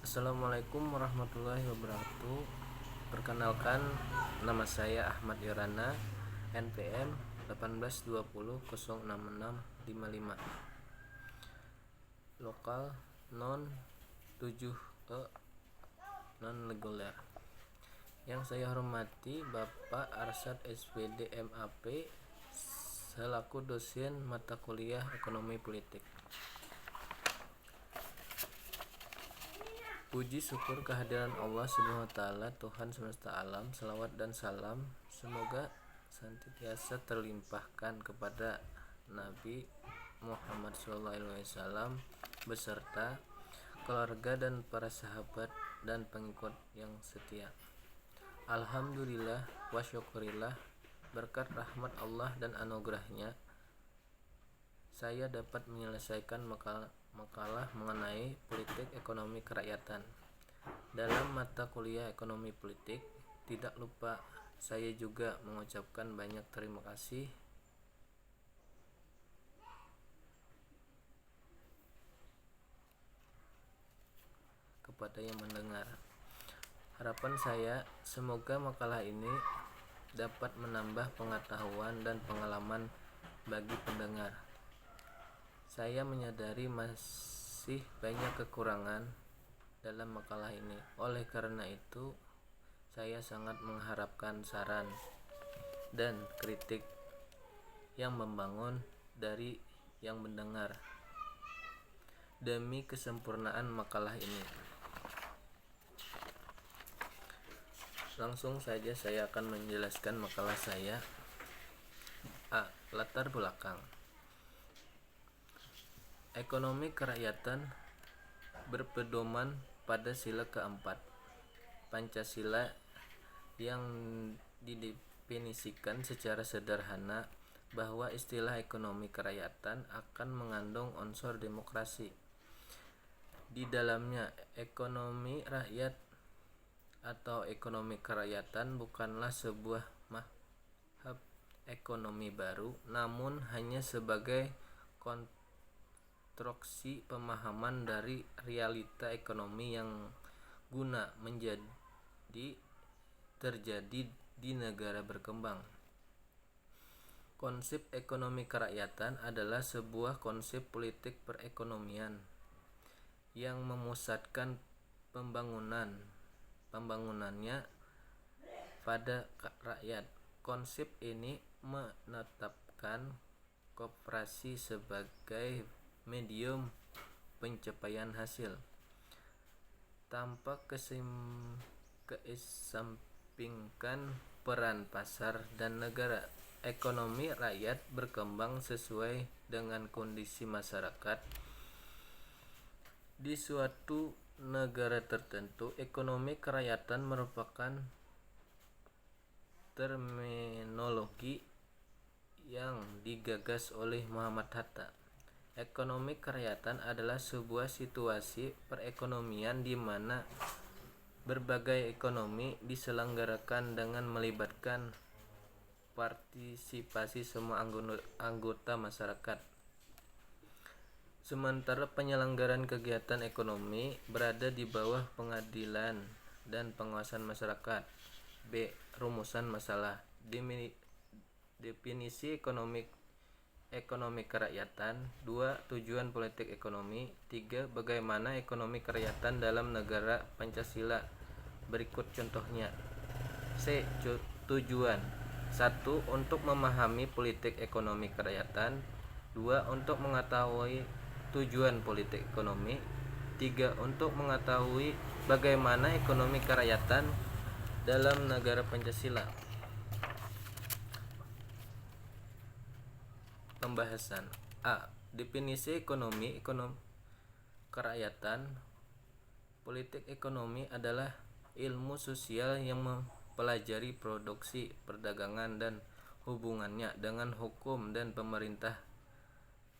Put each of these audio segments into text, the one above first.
Assalamualaikum warahmatullahi wabarakatuh. Perkenalkan, nama saya Ahmad Yorana, NPM 182006655, lokal non 7E non reguler. Yang saya hormati Bapak Arsyad SPD MAP selaku dosen mata kuliah Ekonomi Politik. Puji syukur kehadiran Allah Subhanahu wa taala, Tuhan semesta alam. Salawat dan salam semoga senantiasa terlimpahkan kepada Nabi Muhammad SAW beserta keluarga dan para sahabat dan pengikut yang setia. Alhamdulillah wa syukurillah, berkat rahmat Allah dan anugerahnya saya dapat menyelesaikan makalah mengenai politik ekonomi kerakyatan dalam mata kuliah ekonomi politik. Tidak lupa saya juga mengucapkan banyak terima kasih kepada yang mendengar. Harapan saya semoga makalah ini dapat menambah pengetahuan dan pengalaman bagi pendengar. Saya menyadari masih banyak kekurangan dalam makalah ini. Oleh karena itu, saya sangat mengharapkan saran dan kritik yang membangun dari yang mendengar demi kesempurnaan makalah ini. Langsung saja saya akan menjelaskan makalah saya. Latar belakang. Ekonomi kerakyatan berpedoman pada sila keempat Pancasila yang didefinisikan secara sederhana bahwa istilah ekonomi kerakyatan akan mengandung unsur demokrasi. Di dalamnya, ekonomi rakyat atau ekonomi kerakyatan bukanlah sebuah mazhab ekonomi baru, namun hanya sebagai konstruksi pemahaman dari realita ekonomi yang guna terjadi di negara berkembang. Konsep ekonomi kerakyatan adalah sebuah konsep politik perekonomian yang memusatkan pembangunannya pada rakyat. Konsep ini menetapkan koperasi sebagai medium pencapaian hasil tanpa kesampingkan peran pasar dan negara. Ekonomi rakyat berkembang sesuai dengan kondisi masyarakat di suatu negara tertentu. Ekonomi kerakyatan merupakan terminologi yang digagas oleh Muhammad Hatta. Ekonomi kerakyatan adalah sebuah situasi perekonomian di mana berbagai ekonomi diselenggarakan dengan melibatkan partisipasi semua anggota masyarakat. Sementara penyelenggaraan kegiatan ekonomi berada di bawah pengadilan dan pengawasan masyarakat. B. Rumusan masalah. Definisi ekonomi kerakyatan. 2. Tujuan politik ekonomi. 3. Bagaimana ekonomi kerakyatan dalam negara Pancasila. Berikut contohnya. C. Tujuan. 1. Untuk memahami politik ekonomi kerakyatan. 2. Untuk mengetahui tujuan politik ekonomi. 3. Untuk mengetahui bagaimana ekonomi kerakyatan dalam negara Pancasila. Pembahasan. A. Definisi ekonomi kerakyatan. Politik ekonomi adalah ilmu sosial yang mempelajari produksi, perdagangan, dan hubungannya dengan hukum dan pemerintah.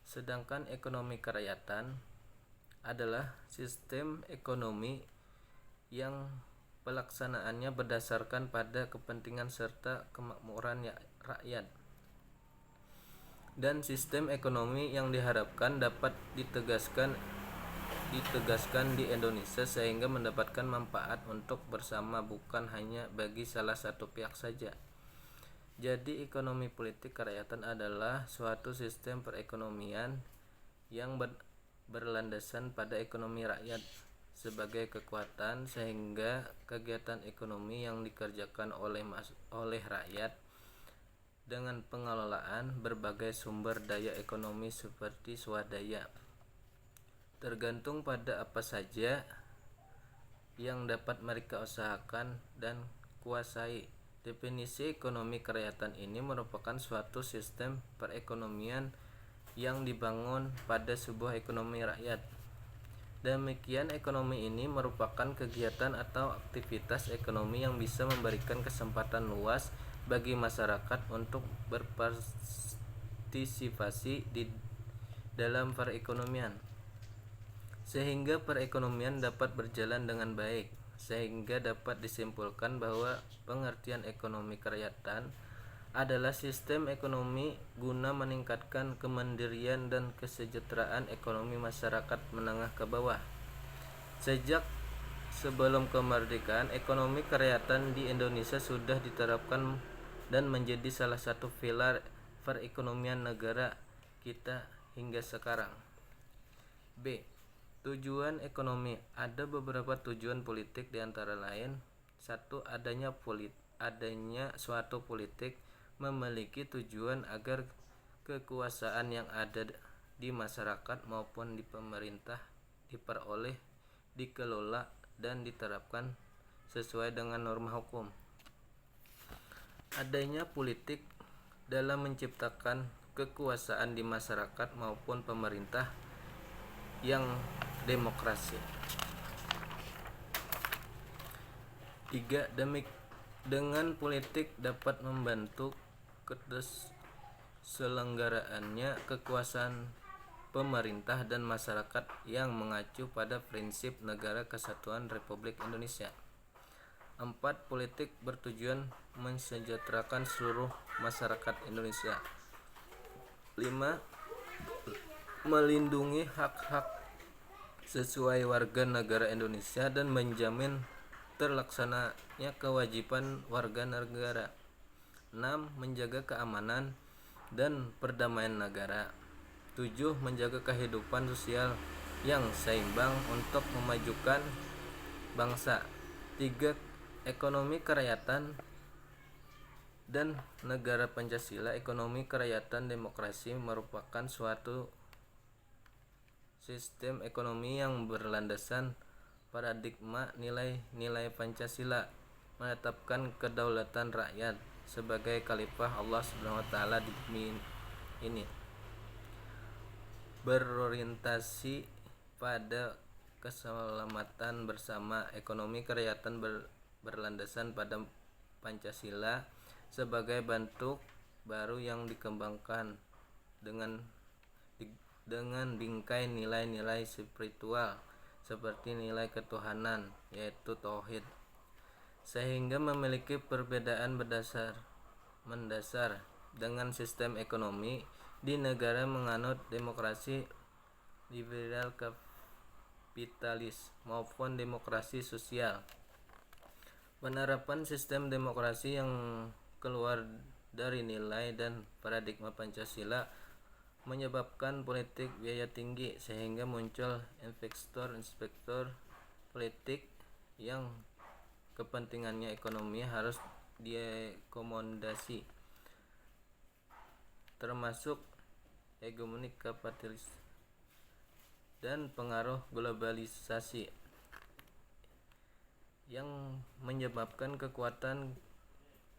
Sedangkan ekonomi kerakyatan adalah sistem ekonomi yang pelaksanaannya berdasarkan pada kepentingan serta kemakmuran rakyat, dan sistem ekonomi yang diharapkan dapat ditegaskan ditegaskan di Indonesia sehingga mendapatkan manfaat untuk bersama, bukan hanya bagi salah satu pihak saja. Jadi ekonomi politik kerakyatan adalah suatu sistem perekonomian yang berlandasan pada ekonomi rakyat sebagai kekuatan, sehingga kegiatan ekonomi yang dikerjakan oleh rakyat dengan pengelolaan berbagai sumber daya ekonomi seperti swadaya tergantung pada apa saja yang dapat mereka usahakan dan kuasai. Definisi ekonomi kerakyatan ini merupakan suatu sistem perekonomian yang dibangun pada sebuah ekonomi rakyat. Demikian, ekonomi ini merupakan kegiatan atau aktivitas ekonomi yang bisa memberikan kesempatan luas bagi masyarakat untuk berpartisipasi di dalam perekonomian, sehingga perekonomian dapat berjalan dengan baik. Sehingga dapat disimpulkan bahwa pengertian ekonomi kerakyatan adalah sistem ekonomi guna meningkatkan kemandirian dan kesejahteraan ekonomi masyarakat menengah ke bawah. Sejak sebelum kemerdekaan, ekonomi kerakyatan di Indonesia sudah diterapkan dan menjadi salah satu pilar perekonomian negara kita hingga sekarang. B. Tujuan ekonomi. Ada beberapa tujuan politik, di antara lain: 1. Adanya suatu politik memiliki tujuan agar kekuasaan yang ada di masyarakat maupun di pemerintah diperoleh, dikelola, dan diterapkan sesuai dengan norma hukum. Adanya politik dalam menciptakan kekuasaan di masyarakat maupun pemerintah yang demokrasi. 3. Dengan politik dapat membantu keselenggaraannya kekuasaan pemerintah dan masyarakat yang mengacu pada prinsip Negara Kesatuan Republik Indonesia. 4. Politik bertujuan mensejahterakan seluruh masyarakat Indonesia. 5. Melindungi hak-hak sesuai warga negara Indonesia dan menjamin terlaksananya kewajiban warga negara. 6. Menjaga keamanan dan perdamaian negara. 7. Menjaga kehidupan sosial yang seimbang untuk memajukan bangsa. 3. Ekonomi kerakyatan dan negara Pancasila. Ekonomi kerakyatan demokrasi merupakan suatu sistem ekonomi yang berlandaskan paradigma nilai-nilai Pancasila, menetapkan kedaulatan rakyat sebagai khalifah Allah SWT di bumi ini, berorientasi pada keselamatan bersama. Ekonomi kerakyatan berlandaskan pada Pancasila sebagai bentuk baru yang dikembangkan dengan bingkai nilai-nilai spiritual seperti nilai ketuhanan, yaitu tauhid, sehingga memiliki perbedaan mendasar dengan sistem ekonomi di negara menganut demokrasi liberal, kapitalis, maupun demokrasi sosial. Penerapan sistem demokrasi yang keluar dari nilai dan paradigma Pancasila menyebabkan politik biaya tinggi, sehingga muncul investor politik yang kepentingannya ekonomi harus diakomodasi, termasuk hegemoni kapitalis dan pengaruh globalisasi yang menyebabkan kekuatan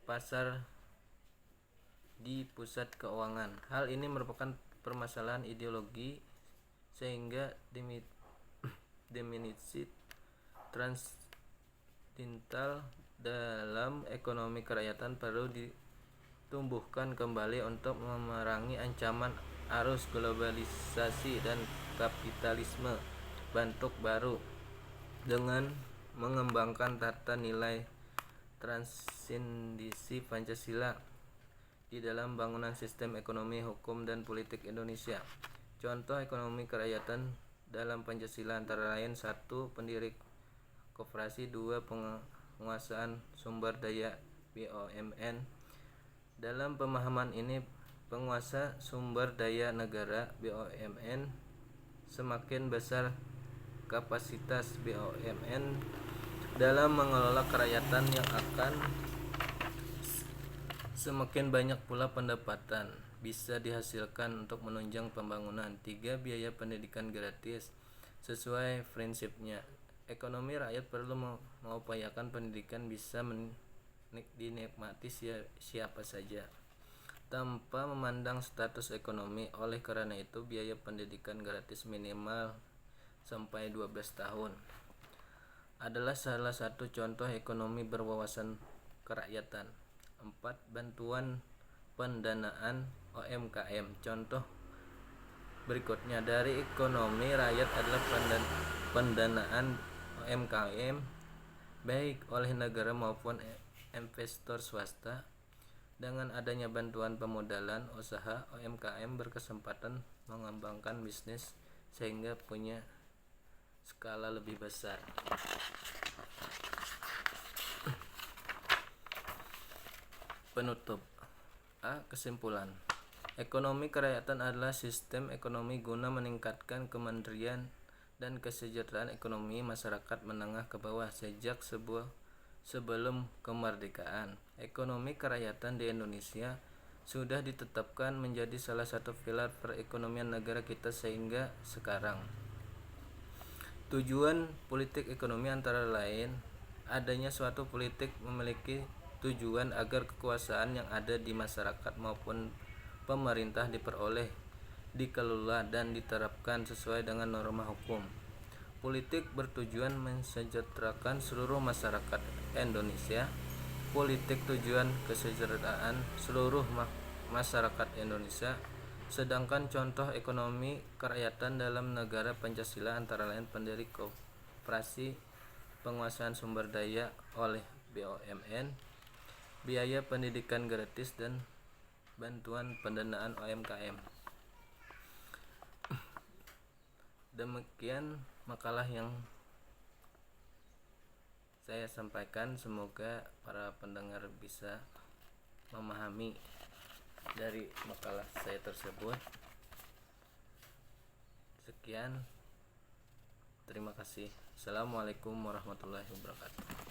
pasar di pusat keuangan. Hal ini merupakan permasalahan ideologi, sehingga definisi transindental dalam ekonomi kerakyatan perlu ditumbuhkan kembali untuk memerangi ancaman arus globalisasi dan kapitalisme bentuk baru dengan mengembangkan tata nilai transendensi Pancasila di dalam bangunan sistem ekonomi, hukum, dan politik Indonesia. Contoh ekonomi kerakyatan dalam Pancasila antara lain: 1. Pendiri koperasi, 2. Penguasaan sumber daya BUMN. Dalam pemahaman ini, penguasa sumber daya negara BUMN semakin besar kapasitas BUMN dalam mengelola kerakyatan yang akan semakin banyak pula pendapatan bisa dihasilkan untuk menunjang pembangunan. 3. Biaya pendidikan gratis. Sesuai prinsipnya, ekonomi rakyat perlu mengupayakan pendidikan bisa dinikmati siapa saja tanpa memandang status ekonomi. Oleh karena itu, biaya pendidikan gratis minimal sampai 12 tahun adalah salah satu contoh ekonomi berwawasan kerakyatan. 4. Bantuan pendanaan UMKM. Contoh berikutnya dari ekonomi rakyat adalah pendanaan UMKM baik oleh negara maupun investor swasta. Dengan adanya bantuan pemodalan usaha, UMKM berkesempatan mengembangkan bisnis sehingga punya skala lebih besar. Penutup. Kesimpulan. Ekonomi kerakyatan adalah sistem ekonomi guna meningkatkan kemandirian dan kesejahteraan ekonomi masyarakat menengah ke bawah sejak sebelum kemerdekaan. Ekonomi kerakyatan di Indonesia sudah ditetapkan menjadi salah satu pilar perekonomian negara kita sehingga sekarang. Tujuan politik ekonomi antara lain adanya suatu politik memiliki tujuan agar kekuasaan yang ada di masyarakat maupun pemerintah diperoleh, dikelola dan diterapkan sesuai dengan norma hukum. Politik bertujuan mensejahterakan seluruh masyarakat Indonesia. Politik tujuan kesejahteraan seluruh masyarakat Indonesia. Sedangkan contoh ekonomi kerakyatan dalam negara Pancasila antara lain pendiri koperasi, penguasaan sumber daya oleh BUMN, biaya pendidikan gratis, dan bantuan pendanaan UMKM. Demikian makalah yang saya sampaikan. Semoga para pendengar bisa memahami dari makalah saya tersebut. Sekian, terima kasih. Assalamualaikum warahmatullahi wabarakatuh.